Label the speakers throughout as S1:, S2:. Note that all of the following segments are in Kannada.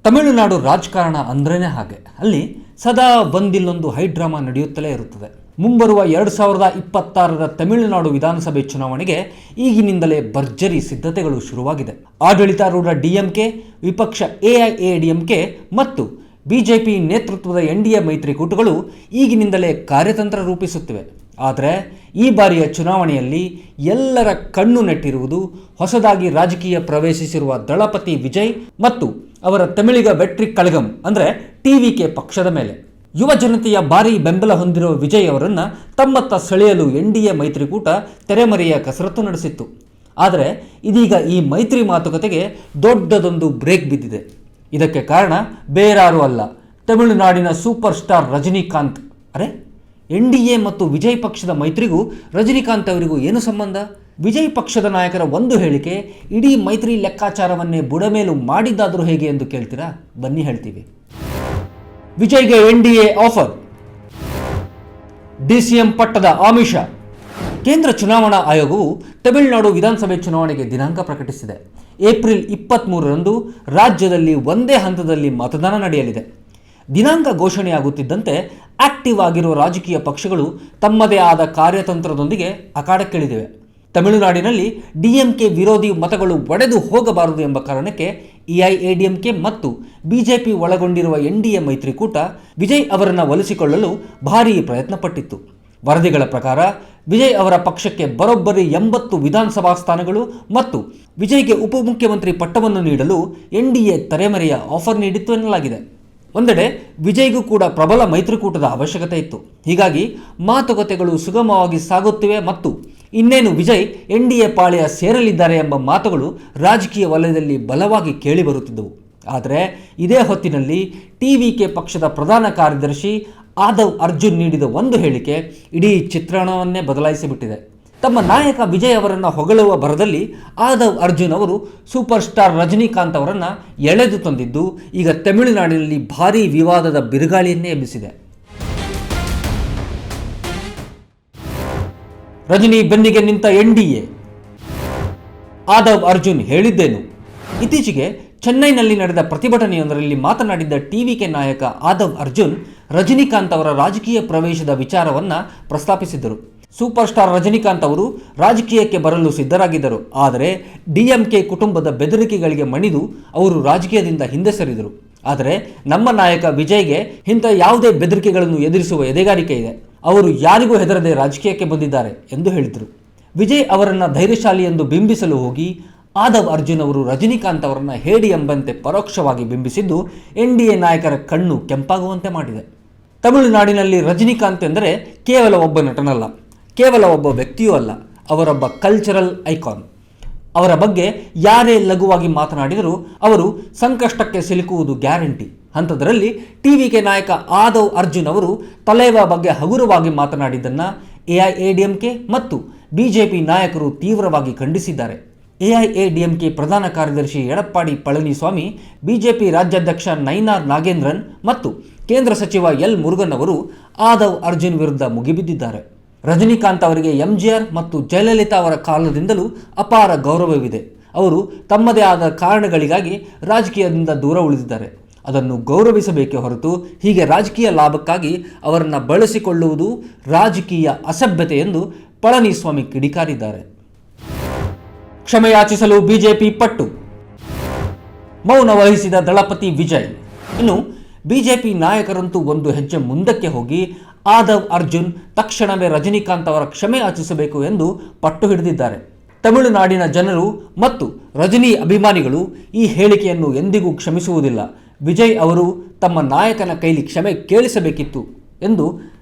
S1: ತಮಿಳುನಾಡು ರಾಜಕಾರಣ ಅಂದ್ರೇ ಹಾಗೆ. ಅಲ್ಲಿ ಸದಾ ಒಂದಿಲ್ಲೊಂದು ಹೈಡ್ರಾಮಾ ನಡೆಯುತ್ತಲೇ ಇರುತ್ತದೆ. ಮುಂಬರುವ 2026ರ ತಮಿಳುನಾಡು ವಿಧಾನಸಭೆ ಚುನಾವಣೆಗೆ ಈಗಿನಿಂದಲೇ ಭರ್ಜರಿ ಸಿದ್ಧತೆಗಳು ಶುರುವಾಗಿದೆ. ಆಡಳಿತಾರೂಢ ಡಿಎಂಕೆ, ವಿಪಕ್ಷ ಎಐಎಡಿಎಂಕೆ ಮತ್ತು ಬಿಜೆಪಿ ನೇತೃತ್ವದ ಎನ್ಡಿಎ ಮೈತ್ರಿಕೂಟಗಳು ಈಗಿನಿಂದಲೇ ಕಾರ್ಯತಂತ್ರ ರೂಪಿಸುತ್ತಿವೆ. ಆದರೆ ಈ ಬಾರಿಯ ಚುನಾವಣೆಯಲ್ಲಿ ಎಲ್ಲರ ಕಣ್ಣು ನೆಟ್ಟಿರುವುದು ಹೊಸದಾಗಿ ರಾಜಕೀಯ ಪ್ರವೇಶಿಸಿರುವ ದಳಪತಿ ವಿಜಯ್ ಮತ್ತು ಅವರ ತಮಿಳಿಗ ವೆಟ್ರಿ ಕಳಗಂ ಅಂದರೆ ಟಿವಿಕೆ ಪಕ್ಷದ ಮೇಲೆ. ಯುವ ಜನತೆಯ ಭಾರೀ ಬೆಂಬಲ ಹೊಂದಿರುವ ವಿಜಯ್ ಅವರನ್ನು ತಮ್ಮತ್ತ ಸೆಳೆಯಲು ಎನ್ಡಿಎ ಮೈತ್ರಿಕೂಟ ತೆರೆಮರೆಯ ಕಸರತ್ತು ನಡೆಸಿತ್ತು. ಆದರೆ ಇದೀಗ ಈ ಮೈತ್ರಿ ಮಾತುಕತೆಗೆ ದೊಡ್ಡದೊಂದು ಬ್ರೇಕ್ ಬಿದ್ದಿದೆ. ಇದಕ್ಕೆ ಕಾರಣ ಬೇರಾರೂ ಅಲ್ಲ, ತಮಿಳುನಾಡಿನ ಸೂಪರ್ ಸ್ಟಾರ್ ರಜನಿಕಾಂತ್. ಎನ್ಡಿಎ ಮತ್ತು ವಿಜಯ್ ಪಕ್ಷದ ಮೈತ್ರಿಗೂ ರಜನಿಕಾಂತ್ ಅವರಿಗೂ ಏನು ಸಂಬಂಧ? ವಿಜಯ್ ಪಕ್ಷದ ನಾಯಕರ ಒಂದು ಹೇಳಿಕೆ ಇಡೀ ಮೈತ್ರಿ ಲೆಕ್ಕಾಚಾರವನ್ನೇ ಬುಡಮೇಲು ಮಾಡಿದ್ದಾದರೂ ಹೇಗೆ ಎಂದು ಕೇಳ್ತೀರಾ? ಬನ್ನಿ ಹೇಳ್ತೀವಿ. ವಿಜಯ್ಗೆ ಎನ್ಡಿಎ ಆಫರ್, ಡಿಸಿಎಂ ಪಟ್ಟದ ಆಮಿಷ. ಕೇಂದ್ರ ಚುನಾವಣಾ ಆಯೋಗವು ತಮಿಳುನಾಡು ವಿಧಾನಸಭೆ ಚುನಾವಣೆಗೆ ದಿನಾಂಕ ಪ್ರಕಟಿಸಿದೆ. ಏಪ್ರಿಲ್ 23ರಂದು ರಾಜ್ಯದಲ್ಲಿ ಒಂದೇ ಹಂತದಲ್ಲಿ ಮತದಾನ ನಡೆಯಲಿದೆ. ದಿನಾಂಕ ಘೋಷಣೆಯಾಗುತ್ತಿದ್ದಂತೆ ಆಕ್ಟಿವ್ ಆಗಿರುವ ರಾಜಕೀಯ ಪಕ್ಷಗಳು ತಮ್ಮದೇ ಆದ ಕಾರ್ಯತಂತ್ರದೊಂದಿಗೆ ಅಖಾಡಕ್ಕಿಳಿದಿವೆ. ತಮಿಳುನಾಡಿನಲ್ಲಿ ಡಿಎಂಕೆ ವಿರೋಧಿ ಮತಗಳು ಒಡೆದು ಹೋಗಬಾರದು ಎಂಬ ಕಾರಣಕ್ಕೆ ಎಐಎಡಿಎಂಕೆ ಮತ್ತು ಬಿಜೆಪಿ ಒಳಗೊಂಡಿರುವ ಎನ್ಡಿಎ ಮೈತ್ರಿಕೂಟ ವಿಜಯ್ ಅವರನ್ನು ಒಲಿಸಿಕೊಳ್ಳಲು ಭಾರೀ ಪ್ರಯತ್ನ ಪಟ್ಟಿತ್ತು. ವರದಿಗಳ ಪ್ರಕಾರ ವಿಜಯ್ ಅವರ ಪಕ್ಷಕ್ಕೆ ಬರೋಬ್ಬರಿ 80 ವಿಧಾನಸಭಾ ಸ್ಥಾನಗಳು ಮತ್ತು ವಿಜಯ್ಗೆ ಉಪಮುಖ್ಯಮಂತ್ರಿ ಪಟ್ಟವನ್ನು ನೀಡಲು ಎನ್ಡಿಎ ತೆರೆಮರೆಯ ಆಫರ್ ನೀಡಿತ್ತು ಎನ್ನಲಾಗಿದೆ. ಒಂದೆಡೆ ವಿಜಯ್ಗೂ ಕೂಡ ಪ್ರಬಲ ಮೈತ್ರಿಕೂಟದ ಅವಶ್ಯಕತೆ ಇತ್ತು. ಹೀಗಾಗಿ ಮಾತುಕತೆಗಳು ಸುಗಮವಾಗಿ ಸಾಗುತ್ತಿವೆ ಮತ್ತು ಇನ್ನೇನು ವಿಜಯ್ ಎನ್ಡಿಎ ಪಾಳೆಯ ಸೇರಲಿದ್ದಾರೆ ಎಂಬ ಮಾತುಗಳು ರಾಜಕೀಯ ವಲಯದಲ್ಲಿ ಬಲವಾಗಿ ಕೇಳಿಬರುತ್ತಿದ್ದವು. ಆದರೆ ಇದೇ ಹೊತ್ತಿನಲ್ಲಿ ಟಿವಿಕೆ ಪಕ್ಷದ ಪ್ರಧಾನ ಕಾರ್ಯದರ್ಶಿ ಆದವ್ ಅರ್ಜುನ್ ನೀಡಿದ ಒಂದು ಹೇಳಿಕೆ ಇಡೀ ಚಿತ್ರಣವನ್ನೇ ಬದಲಾಯಿಸಿಬಿಟ್ಟಿದೆ. ತಮ್ಮ ನಾಯಕ ವಿಜಯ್ ಅವರನ್ನು ಹೊಗಳುವ ಭರದಲ್ಲಿ ಆದವ್ ಅರ್ಜುನ್ ಅವರು ಸೂಪರ್ ಸ್ಟಾರ್ ರಜನಿಕಾಂತ್ ಅವರನ್ನು ಎಳೆದು ತಂದಿದ್ದು ಈಗ ತಮಿಳುನಾಡಿನಲ್ಲಿ ಭಾರೀ ವಿವಾದದ ಬಿರುಗಾಳಿಯನ್ನೇ ಎಬ್ಬಿಸಿದೆ. ರಜನಿ ಬೆನ್ನಿಗೆ ನಿಂತ ಎನ್ಡಿಎ, ಆದವ್ ಅರ್ಜುನ್ ಹೇಳಿದ್ದೇನು? ಇತ್ತೀಚೆಗೆ ಚೆನ್ನೈನಲ್ಲಿ ನಡೆದ ಪ್ರತಿಭಟನೆಯೊಂದರಲ್ಲಿ ಮಾತನಾಡಿದ್ದ ಟಿವಿಕೆ ನಾಯಕ ಆದವ್ ಅರ್ಜುನ್ ರಜನಿಕಾಂತ್ ಅವರ ರಾಜಕೀಯ ಪ್ರವೇಶದ ವಿಚಾರವನ್ನು ಪ್ರಸ್ತಾಪಿಸಿದ್ದರು. ಸೂಪರ್ ಸ್ಟಾರ್ ರಜನಿಕಾಂತ್ ಅವರು ರಾಜಕೀಯಕ್ಕೆ ಬರಲು ಸಿದ್ಧರಾಗಿದ್ದರು. ಆದರೆ ಡಿಎಂಕೆ ಕುಟುಂಬದ ಬೆದರಿಕೆಗಳಿಗೆ ಮಣಿದು ಅವರು ರಾಜಕೀಯದಿಂದ ಹಿಂದೆ ಸರಿದರು. ಆದರೆ ನಮ್ಮ ನಾಯಕ ವಿಜಯ್ಗೆ ಇಂಥ ಯಾವುದೇ ಬೆದರಿಕೆಗಳನ್ನು ಎದುರಿಸುವ ಎದೆಗಾರಿಕೆ ಇದೆ. ಅವರು ಯಾರಿಗೂ ಹೆದರದೆ ರಾಜಕೀಯಕ್ಕೆ ಬಂದಿದ್ದಾರೆ ಎಂದು ಹೇಳಿದರು. ವಿಜಯ್ ಅವರನ್ನು ಧೈರ್ಯಶಾಲಿ ಎಂದು ಬಿಂಬಿಸಲು ಹೋಗಿ ಆದವ್ ಅರ್ಜುನ್ ಅವರು ರಜನಿಕಾಂತ್ ಅವರನ್ನು ಹೇಡಿ ಎಂಬಂತೆ ಪರೋಕ್ಷವಾಗಿ ಬಿಂಬಿಸಿದ್ದು ಎನ್ಡಿಎ ನಾಯಕರ ಕಣ್ಣು ಕೆಂಪಾಗುವಂತೆ ಮಾಡಿದೆ. ತಮಿಳುನಾಡಿನಲ್ಲಿ ರಜನಿಕಾಂತ್ ಎಂದರೆ ಕೇವಲ ಒಬ್ಬ ನಟನಲ್ಲ, ಕೇವಲ ಒಬ್ಬ ವ್ಯಕ್ತಿಯೂ ಅಲ್ಲ, ಅವರೊಬ್ಬ ಕಲ್ಚರಲ್ ಐಕಾನ್. ಅವರ ಬಗ್ಗೆ ಯಾರೇ ಲಘುವಾಗಿ ಮಾತನಾಡಿದರೂ ಅವರು ಸಂಕಷ್ಟಕ್ಕೆ ಸಿಲುಕುವುದು ಗ್ಯಾರಂಟಿ. ಅಂಥದ್ರಲ್ಲಿ ಟಿವಿಕೆ ನಾಯಕ ಆದವ್ ಅರ್ಜುನ್ ಅವರು ತಲೇವಾ ಬಗ್ಗೆ ಹಗುರವಾಗಿ ಮಾತನಾಡಿದ್ದನ್ನು ಎಐಎಡಿಎಂಕೆ ಮತ್ತು ಬಿಜೆಪಿ ನಾಯಕರು ತೀವ್ರವಾಗಿ ಖಂಡಿಸಿದ್ದಾರೆ. ಎಐಎಡಿಎಂಕೆ ಪ್ರಧಾನ ಕಾರ್ಯದರ್ಶಿ ಎಡಪ್ಪಾಡಿ ಪಳನಿಸ್ವಾಮಿ, ಬಿಜೆಪಿ ರಾಜ್ಯಾಧ್ಯಕ್ಷ ನೈನಾರ್ ನಾಗೇಂದ್ರನ್ ಮತ್ತು ಕೇಂದ್ರ ಸಚಿವ ಎಲ್ ಮುರುಗನ್ ಅವರು ಆದವ್ ಅರ್ಜುನ್ ವಿರುದ್ಧ ಮುಗಿಬಿದ್ದಿದ್ದಾರೆ. ರಜನಿಕಾಂತ್ ಅವರಿಗೆ ಎಂಜಿಆರ್ ಮತ್ತು ಜಯಲಲಿತಾ ಅವರ ಕಾಲದಿಂದಲೂ ಅಪಾರ ಗೌರವವಿದೆ. ಅವರು ತಮ್ಮದೇ ಆದ ಕಾರಣಗಳಿಗಾಗಿ ರಾಜಕೀಯದಿಂದ ದೂರ ಉಳಿದಿದ್ದಾರೆ. ಅದನ್ನು ಗೌರವಿಸಬೇಕೇ ಹೊರತು ಹೀಗೆ ರಾಜಕೀಯ ಲಾಭಕ್ಕಾಗಿ ಅವರನ್ನು ಬಳಸಿಕೊಳ್ಳುವುದು ರಾಜಕೀಯ ಅಸಭ್ಯತೆ ಎಂದು ಪಳನಿಸ್ವಾಮಿ ಕಿಡಿಕಾರಿದ್ದಾರೆ. ಕ್ಷಮೆಯಾಚಿಸಲು ಬಿಜೆಪಿ ಪಟ್ಟು, ಮೌನ ವಹಿಸಿದ ದಳಪತಿ ವಿಜಯ್. ಇನ್ನು ಬಿಜೆಪಿ ನಾಯಕರಂತೂ ಒಂದು ಹೆಜ್ಜೆ ಮುಂದಕ್ಕೆ ಹೋಗಿ ಆದವ್ ಅರ್ಜುನ್ ತಕ್ಷಣವೇ ರಜನಿಕಾಂತ್ ಅವರ ಕ್ಷಮೆ ಯಾಚಿಸಬೇಕು ಎಂದು ಪಟ್ಟು ಹಿಡಿದಿದ್ದಾರೆ. ತಮಿಳುನಾಡಿನ ಜನರು ಮತ್ತು ರಜನಿ ಅಭಿಮಾನಿಗಳು ಈ ಹೇಳಿಕೆಯನ್ನು ಎಂದಿಗೂ ಕ್ಷಮಿಸುವುದಿಲ್ಲ. ವಿಜಯ್ ಅವರು ತಮ್ಮ ನಾಯಕನ ಕೈಲಿ ಕ್ಷಮೆ ಕೇಳಿಸಬೇಕಿತ್ತು ಎಂದು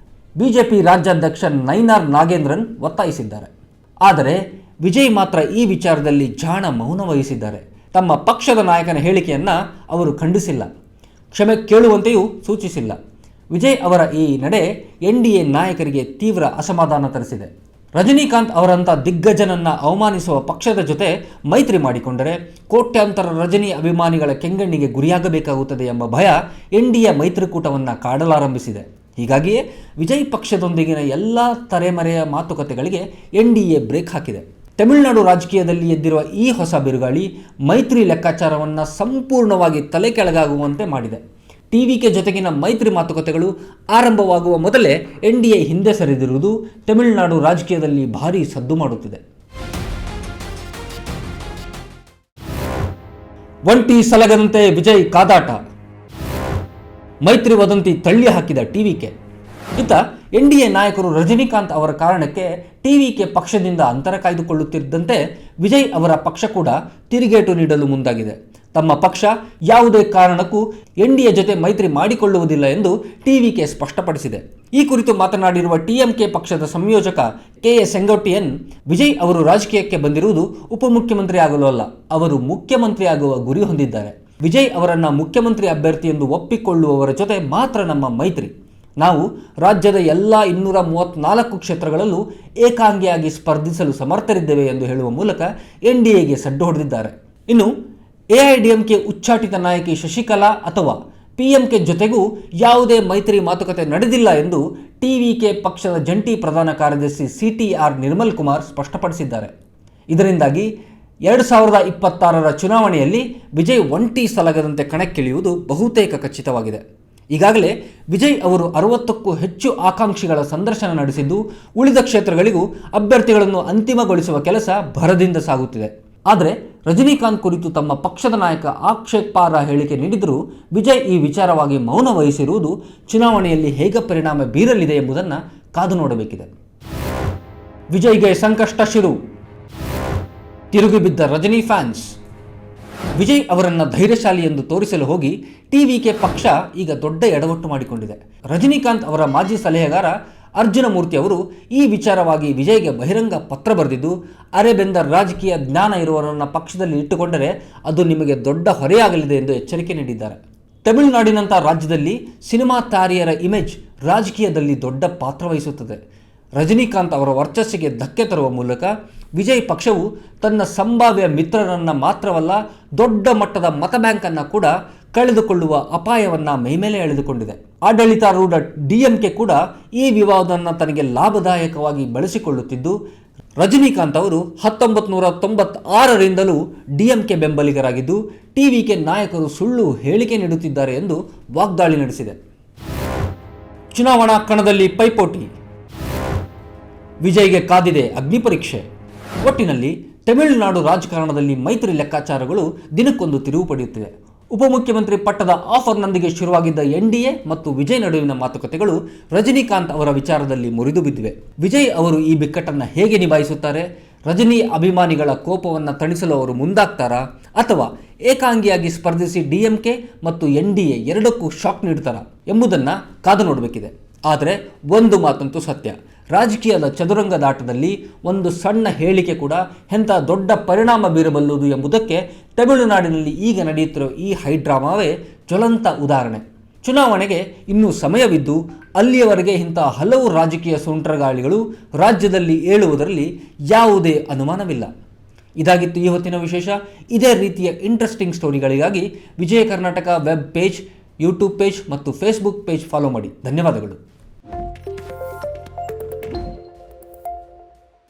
S1: ಬಿಜೆಪಿ ರಾಜ್ಯಾಧ್ಯಕ್ಷ ನೈನಾರ್ ನಾಗೇಂದ್ರನ್ ಒತ್ತಾಯಿಸಿದ್ದಾರೆ. ಆದರೆ ವಿಜಯ್ ಮಾತ್ರ ಈ ವಿಚಾರದಲ್ಲಿ ಜಾಣ ಮೌನ ವಹಿಸಿದ್ದಾರೆ. ತಮ್ಮ ಪಕ್ಷದ ನಾಯಕನ ಹೇಳಿಕೆಯನ್ನು ಅವರು ಖಂಡಿಸಿಲ್ಲ, ಕ್ಷಮೆ ಕೇಳುವಂತೆಯೂ ಸೂಚಿಸಿಲ್ಲ. ವಿಜಯ್ ಅವರ ಈ ನಡೆ ಎನ್ಡಿಎ ನಾಯಕರಿಗೆ ತೀವ್ರ ಅಸಮಾಧಾನ ತರಿಸಿದೆ. ರಜನಿಕಾಂತ್ ಅವರಂಥ ದಿಗ್ಗಜನನ್ನು ಅವಮಾನಿಸುವ ಪಕ್ಷದ ಜೊತೆ ಮೈತ್ರಿ ಮಾಡಿಕೊಂಡರೆ ಕೋಟ್ಯಾಂತರ ರಜನಿ ಅಭಿಮಾನಿಗಳ ಕೆಂಗಣ್ಣಿಗೆ ಗುರಿಯಾಗಬೇಕಾಗುತ್ತದೆ ಎಂಬ ಭಯ ಎನ್ಡಿಎ ಮೈತ್ರಿಕೂಟವನ್ನು ಕಾಡಲಾರಂಭಿಸಿದೆ. ಹೀಗಾಗಿಯೇ ವಿಜಯ್ ಪಕ್ಷದೊಂದಿಗಿನ ಎಲ್ಲ ತರೆಮರೆಯ ಮಾತುಕತೆಗಳಿಗೆ ಎನ್ಡಿಎ ಬ್ರೇಕ್ ಹಾಕಿದೆ. ತಮಿಳುನಾಡು ರಾಜಕೀಯದಲ್ಲಿ ಎದ್ದಿರುವ ಈ ಹೊಸ ಬಿರುಗಾಳಿ ಮೈತ್ರಿ ಲೆಕ್ಕಾಚಾರವನ್ನು ಸಂಪೂರ್ಣವಾಗಿ ತಲೆ ಕೆಳಗಾಗುವಂತೆ ಮಾಡಿದೆ. ಟಿವಿಕೆ ಜೊತೆಗಿನ ಮೈತ್ರಿ ಮಾತುಕತೆಗಳು ಆರಂಭವಾಗುವ ಮೊದಲೇ ಎನ್ಡಿಎ ಹಿಂದೆ ಸರಿದಿರುವುದು ತಮಿಳುನಾಡು ರಾಜಕೀಯದಲ್ಲಿ ಭಾರೀ ಸದ್ದು ಮಾಡುತ್ತಿದೆ. ಒಂಟಿ ಸಲಗದಂತೆ ವಿಜಯ್ ಕಾದಾಟ, ಮೈತ್ರಿ ವದಂತಿ ತಳ್ಳಿ ಹಾಕಿದ ಟಿವಿಕೆ. ಇತ್ತ ಎನ್ಡಿಎ ನಾಯಕರು ರಜನಿಕಾಂತ್ ಅವರ ಕಾರಣಕ್ಕೆ ಟಿವಿಕೆ ಪಕ್ಷದಿಂದ ಅಂತರ ಕಾಯ್ದುಕೊಳ್ಳುತ್ತಿದ್ದಂತೆ ವಿಜಯ್ ಅವರ ಪಕ್ಷ ಕೂಡ ತಿರುಗೇಟು ನೀಡಲು ಮುಂದಾಗಿದೆ. ತಮ್ಮ ಪಕ್ಷ ಯಾವುದೇ ಕಾರಣಕ್ಕೂ ಎನ್ಡಿಎ ಜೊತೆ ಮೈತ್ರಿ ಮಾಡಿಕೊಳ್ಳುವುದಿಲ್ಲ ಎಂದು ಟಿವಿಕೆ ಸ್ಪಷ್ಟಪಡಿಸಿದೆ. ಈ ಕುರಿತು ಮಾತನಾಡಿರುವ ಟಿಎಂಕೆ ಪಕ್ಷದ ಸಂಯೋಜಕ ಕೆಎ ಸೆಂಗೋಟ್ಟಿಯನ್, ವಿಜಯ್ ಅವರು ರಾಜಕೀಯಕ್ಕೆ ಬಂದಿರುವುದು ಉಪಮುಖ್ಯಮಂತ್ರಿ ಆಗಲು ಅಲ್ಲ, ಅವರು ಮುಖ್ಯಮಂತ್ರಿ ಆಗುವ ಗುರಿ ಹೊಂದಿದ್ದಾರೆ. ವಿಜಯ್ ಅವರನ್ನ ಮುಖ್ಯಮಂತ್ರಿ ಅಭ್ಯರ್ಥಿ ಎಂದು ಒಪ್ಪಿಕೊಳ್ಳುವವರ ಜೊತೆ ಮಾತ್ರ ನಮ್ಮ ಮೈತ್ರಿ. ನಾವು ರಾಜ್ಯದ ಎಲ್ಲ 234 ಕ್ಷೇತ್ರಗಳಲ್ಲೂ ಏಕಾಂಗಿಯಾಗಿ ಸ್ಪರ್ಧಿಸಲು ಸಮರ್ಥರಿದ್ದೇವೆ ಎಂದು ಹೇಳುವ ಮೂಲಕ ಎನ್ಡಿಎಗೆ ಸಡ್ಡು ಹೊಡೆದಿದ್ದಾರೆ. ಇನ್ನು ಎಐಡಿಎಂಕೆ ಉಚ್ಚಾಟಿತ ನಾಯಕಿ ಶಶಿಕಲಾ ಅಥವಾ ಪಿಎಂಕೆ ಜೊತೆಗೂ ಯಾವುದೇ ಮೈತ್ರಿ ಮಾತುಕತೆ ನಡೆದಿಲ್ಲ ಎಂದು ಟಿವಿಕೆ ಪಕ್ಷದ ಜಂಟಿ ಪ್ರಧಾನ ಕಾರ್ಯದರ್ಶಿ ಸಿಟಿಆರ್ ನಿರ್ಮಲ್ ಕುಮಾರ್ ಸ್ಪಷ್ಟಪಡಿಸಿದ್ದಾರೆ. ಇದರಿಂದಾಗಿ 2026ರ ಚುನಾವಣೆಯಲ್ಲಿ ವಿಜಯ್ ಒಂಟಿ ಸಲಗದಂತೆ ಕಣಕ್ಕಿಳಿಯುವುದು ಬಹುತೇಕ ಖಚಿತವಾಗಿದೆ. ಈಗಾಗಲೇ ವಿಜಯ್ ಅವರು 60ಕ್ಕೂ ಹೆಚ್ಚು ಆಕಾಂಕ್ಷಿಗಳ ಸಂದರ್ಶನ ನಡೆಸಿದ್ದು, ಉಳಿದ ಕ್ಷೇತ್ರಗಳಿಗೂ ಅಭ್ಯರ್ಥಿಗಳನ್ನು ಅಂತಿಮಗೊಳಿಸುವ ಕೆಲಸ ಭರದಿಂದ ಸಾಗುತ್ತಿದೆ. ಆದರೆ ರಜನಿಕಾಂತ್ ಕುರಿತು ತಮ್ಮ ಪಕ್ಷದ ನಾಯಕ ಆಕ್ಷೇಪಾರ್ಹ ಹೇಳಿಕೆ ನೀಡಿದರೂ ವಿಜಯ್ ಈ ವಿಚಾರವಾಗಿ ಮೌನ ವಹಿಸಿರುವುದು ಚುನಾವಣೆಯಲ್ಲಿ ಹೇಗೆ ಪರಿಣಾಮ ಬೀರಲಿದೆ ಎಂಬುದನ್ನು ಕಾದು ನೋಡಬೇಕಿದೆ. ವಿಜಯ್ಗೆ ಸಂಕಷ್ಟ ಶುರು, ತಿರುಗಿಬಿದ್ದ ರಜನಿ ಫ್ಯಾನ್ಸ್. ವಿಜಯ್ ಅವರನ್ನು ಧೈರ್ಯಶಾಲಿ ಎಂದು ತೋರಿಸಲು ಹೋಗಿ ಟಿವಿಕೆ ಪಕ್ಷ ಈಗ ದೊಡ್ಡ ಎಡವಟ್ಟು ಮಾಡಿಕೊಂಡಿದೆ. ರಜನಿಕಾಂತ್ ಅವರ ಮಾಜಿ ಸಲಹೆಗಾರ ಅರ್ಜುನ ಮೂರ್ತಿ ಅವರು ಈ ವಿಚಾರವಾಗಿ ವಿಜಯ್ಗೆ ಬಹಿರಂಗ ಪತ್ರ ಬರೆದಿದ್ದು, ಅರೆಬೆಂದ ರಾಜಕೀಯ ಜ್ಞಾನ ಇರುವವರನ್ನು ಪಕ್ಷದಲ್ಲಿ ಇಟ್ಟುಕೊಂಡರೆ ಅದು ನಿಮಗೆ ದೊಡ್ಡ ಹೊರೆಯಾಗಲಿದೆ ಎಂದು ಎಚ್ಚರಿಕೆ ನೀಡಿದ್ದಾರೆ. ತಮಿಳುನಾಡಿನಂಥ ರಾಜ್ಯದಲ್ಲಿ ಸಿನಿಮಾ ತಾರೆಯರ ಇಮೇಜ್ ರಾಜಕೀಯದಲ್ಲಿ ದೊಡ್ಡ ಪಾತ್ರ ವಹಿಸುತ್ತದೆ. ರಜನಿಕಾಂತ್ ಅವರ ವರ್ಚಸ್ಸಿಗೆ ಧಕ್ಕೆ ತರುವ ಮೂಲಕ ವಿಜಯ್ ಪಕ್ಷವು ತನ್ನ ಸಂಭಾವ್ಯ ಮಿತ್ರರನ್ನು ಮಾತ್ರವಲ್ಲ, ದೊಡ್ಡ ಮಟ್ಟದ ಮತ ಬ್ಯಾಂಕನ್ನು ಕೂಡ ಕಳೆದುಕೊಳ್ಳುವ ಅಪಾಯವನ್ನು ಮೈಮೇಲೆ ಎಳೆದುಕೊಂಡಿದೆ. ಆಡಳಿತಾರೂಢ ಡಿಎಂಕೆ ಕೂಡ ಈ ವಿವಾದವನ್ನು ತನಗೆ ಲಾಭದಾಯಕವಾಗಿ ಬಳಸಿಕೊಳ್ಳುತ್ತಿದ್ದು, ರಜನಿಕಾಂತ್ ಅವರು 1996ರಿಂದಲೂ ಡಿಎಂಕೆ ಬೆಂಬಲಿಗರಾಗಿದ್ದು, ಟಿವಿಕೆ ನಾಯಕರು ಸುಳ್ಳು ಹೇಳಿಕೆ ನೀಡುತ್ತಿದ್ದಾರೆ ಎಂದು ವಾಗ್ದಾಳಿ ನಡೆಸಿದೆ. ಚುನಾವಣಾ ಕಣದಲ್ಲಿ ಪೈಪೋಟಿ, ವಿಜಯ್ಗೆ ಕಾದಿದೆ ಅಗ್ನಿ ಪರೀಕ್ಷೆ. ಒಟ್ಟಿನಲ್ಲಿ ತಮಿಳುನಾಡು ರಾಜಕಾರಣದಲ್ಲಿ ಮೈತ್ರಿ ಲೆಕ್ಕಾಚಾರಗಳು ದಿನಕ್ಕೊಂದು ತಿರುವು ಪಡೆಯುತ್ತಿದೆ. ಉಪಮುಖ್ಯಮಂತ್ರಿ ಪಟ್ಟದ ಆಫರ್ನೊಂದಿಗೆ ಶುರುವಾಗಿದ್ದ ಎನ್ಡಿಎ ಮತ್ತು ವಿಜಯ್ ನಡುವಿನ ಮಾತುಕತೆಗಳು ರಜನಿಕಾಂತ್ ಅವರ ವಿಚಾರದಲ್ಲಿ ಮುರಿದು ಬಿದ್ದಿವೆ. ವಿಜಯ್ ಅವರು ಈ ಬಿಕ್ಕಟ್ಟನ್ನು ಹೇಗೆ ನಿಭಾಯಿಸುತ್ತಾರೆ? ರಜನಿ ಅಭಿಮಾನಿಗಳ ಕೋಪವನ್ನು ತಣಿಸಲು ಅವರು ಮುಂದಾಗ್ತಾರಾ, ಅಥವಾ ಏಕಾಂಗಿಯಾಗಿ ಸ್ಪರ್ಧಿಸಿ ಡಿಎಂಕೆ ಮತ್ತು ಎನ್ಡಿಎ ಎರಡಕ್ಕೂ ಶಾಕ್ ನೀಡ್ತಾರಾ ಎಂಬುದನ್ನು ಕಾದು ನೋಡಬೇಕಿದೆ. ಆದರೆ ಒಂದು ಮಾತಂತೂ ಸತ್ಯ, ರಾಜಕೀಯದ ಚದುರಂಗದಾಟದಲ್ಲಿ ಒಂದು ಸಣ್ಣ ಹೇಳಿಕೆ ಕೂಡ ಎಂಥ ದೊಡ್ಡ ಪರಿಣಾಮ ಬೀರಬಲ್ಲುದು ಎಂಬುದಕ್ಕೆ ತಮಿಳುನಾಡಿನಲ್ಲಿ ಈಗ ನಡೆಯುತ್ತಿರುವ ಈ ಹೈಡ್ರಾಮಾವೇ ಜ್ವಲಂತ ಉದಾಹರಣೆ. ಚುನಾವಣೆಗೆ ಇನ್ನೂ ಸಮಯವಿದ್ದು ಅಲ್ಲಿಯವರೆಗೆ ಇಂಥ ಹಲವು ರಾಜಕೀಯ ಸುಂಟರಗಾಳಿಗಳು ರಾಜ್ಯದಲ್ಲಿ ಏಳುವುದರಲ್ಲಿ ಯಾವುದೇ ಅನುಮಾನವಿಲ್ಲ. ಇದಾಗಿತ್ತು ಈ ಹೊತ್ತಿನ ವಿಶೇಷ. ಇದೇ ರೀತಿಯ ಇಂಟ್ರೆಸ್ಟಿಂಗ್ ಸ್ಟೋರಿಗಳಿಗಾಗಿ Vijaya Karnataka web page, YouTube page ಮತ್ತು ಫೇಸ್ಬುಕ್ ಪೇಜ್ ಫಾಲೋ ಮಾಡಿ. ಧನ್ಯವಾದಗಳು.